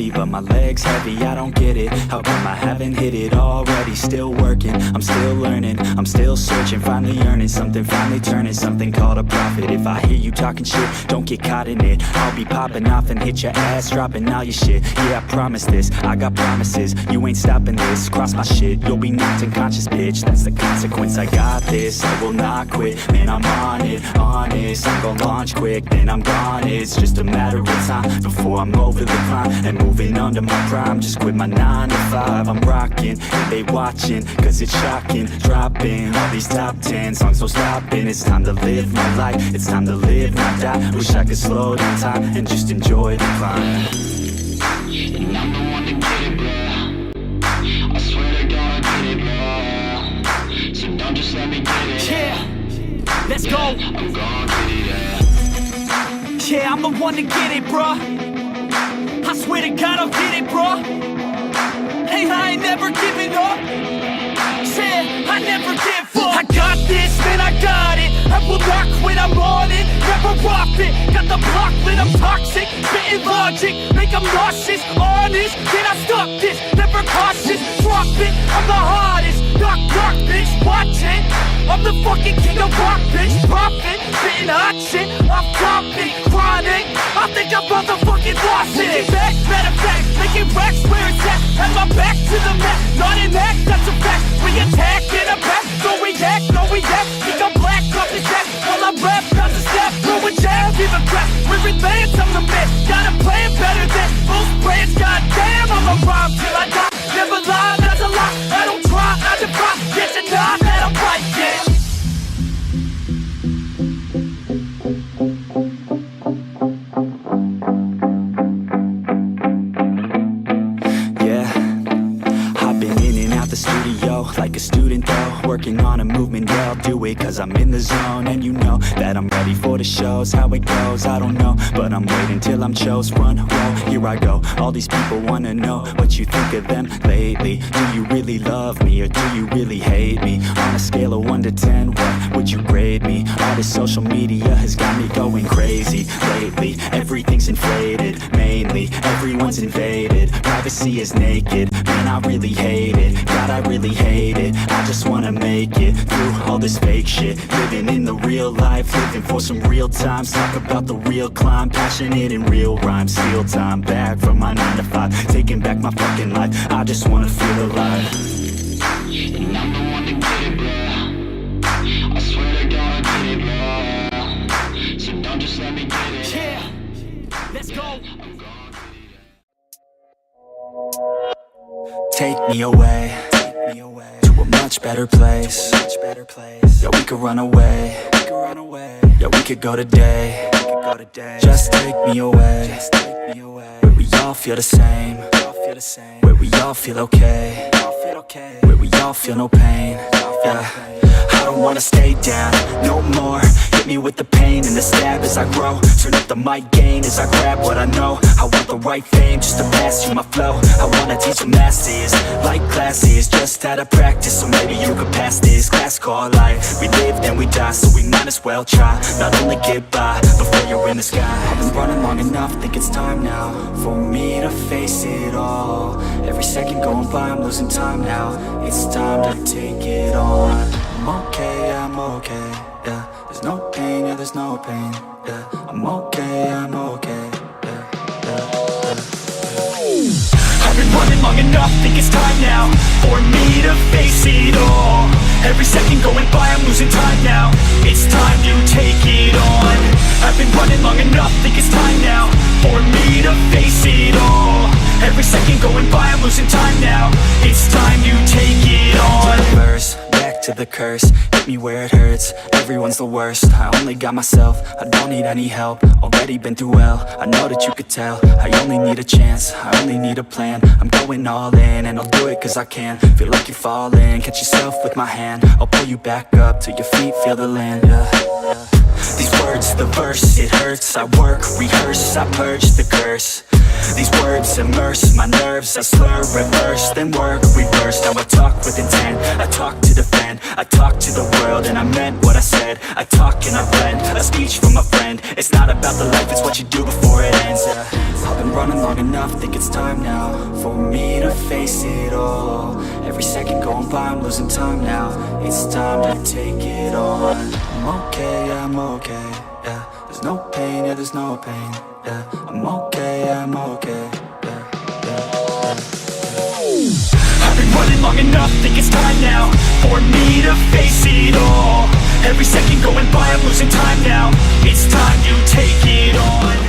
steady, but my legs heavy, I don't get it. How come I haven't hit it already? Still working, I'm still learning, I'm still searching, finally earning something, finally turning something called a profit. If I hear you talking shit, don't get caught in it. I'll be popping off and hit your ass, dropping all your shit. Yeah, I promise this, I got promises, you ain't stopping this. Cross my shit, you'll be knocked unconscious, bitch. That's the consequence, I got this, I will not quit. Man, I'm on it, honest, I'm gon' launch quick, then I'm gone. It's just a matter of time before I'm over the climb and moving under my prime. Just quit my 9 to 5, I'm rocking, and they watching, cause it's shocking. Dropping all these top 10 songs, so stopping. It's time to live my life, it's time to live, not die. Wish I could slow down time and just enjoy the climb. And I'm the one to get it, bro. I swear to God I get it, bro. So don't just let me get it. Yeah, let's go. I'm gonna get it, yeah, I'm the one to get it, bro. I swear to God I'll get it, bro. Hey, I ain't never giving up. Yeah, I never give up. I got this, man, I got it. I will not quit, I'm on it. Never off it. Got the block lit, I'm toxic. Spitting logic, make them nauseous. Honest, can I stop this? Never cautious, drop it. I'm the hardest. Knock, knock, bitch, watch it. I'm the fucking king of rock, bitch. Profit, spitting hot shit. Off topic, chronic. I think I'm motherfucking lost it. Making back, matter of fact, making racks where it's at. Have my back to the mat, not an act, that's a fact. We attack in a back, no react, no react. Think I'm black, up his back. While I rap, not to step, throw a jab, give a crap. We're advanced, I'm the man. Gotta play it better than most brands. Goddamn, I'm a rhyme till I die. Never lie, that's a lie. I don't try, I defy. Yes and nah, that I'm right, yeah. Like a student though, working on a movement, yeah, I'll do it cause I'm in the zone. And you know that I'm ready for the shows. How it goes, I don't know, but I'm waiting till I'm chose. Front row, here I go. All these people wanna know what you think of them lately. Do you really love me or do you really hate me? On a scale of 1 to 10, what would you grade me? All this social media has got me going crazy lately. Everything's inflated, mainly everyone's invaded. Privacy is naked, man, I really hate it. God, I really hate it. I just wanna make it through all this fake shit. Living in the real life, living for some real times. Talk about the real climb, passionate in real rhymes. Steal time back from my 9 to 5, taking back my fucking life. I just wanna feel alive. And I'm the one to get it, bro. I swear to God I get it, bro. So don't just let me get it. Yeah, let's go. I'm gonna get it. Take me away to a much better place. Yeah, we could run away. Yeah, we could go today. Just take me away where we all feel the same. Where we all feel okay. Where we all feel no pain. Yeah, I don't wanna stay down no more. Hit me with the pain and the stab as I grow. Turn up the mic gain as I grab what I know. I want the right fame just to pass you my flow. I wanna teach the masses like classes, just out of practice. So maybe you could pass this class called life. We live then we die, so we might as well try. Not only get by before you're in the sky. I've been running long enough, think it's time now for me to face it all. Every second going by, I'm losing time now. It's time to take it on. I'm okay, I'm okay, yeah. There's no pain, yeah, there's no pain, yeah. I'm okay, I'm okay, yeah, yeah, yeah. I've been running long enough, think it's time now for me to face it all. Every second going by, I'm losing time now. It's time to take it on. I've been running long enough, think it's time now for me to face it all. Every second going by, I'm losing time now. It's time to take it on. Back to the curse, hit me where it hurts. Everyone's the worst, I only got myself. I don't need any help, already been through hell. I know that you could tell, I only need a chance. I only need a plan, I'm going all in. And I'll do it cause I can. Feel like you're falling, catch yourself with my hand. I'll pull you back up till your feet feel the land, yeah. These words, the verse, it hurts. I work, rehearse, I purge the curse. These words immerse my nerves. I slur, reverse, then work, reverse. Now I talk with intent, I talk to defend. I talk to the world and I meant what I said. I talk and I blend, a speech from a friend. It's not about the life, it's what you do before it ends. I've been running long enough, think it's time now for me to face it all. Every second going by, I'm losing time now. It's time to take it on. I'm okay, yeah. There's no pain, yeah, there's no pain. Yeah, I'm okay, yeah, I'm okay. Yeah. I've been running long enough, think it's time now for me to face it all. Every second going by, I'm losing time now. It's time to take it on.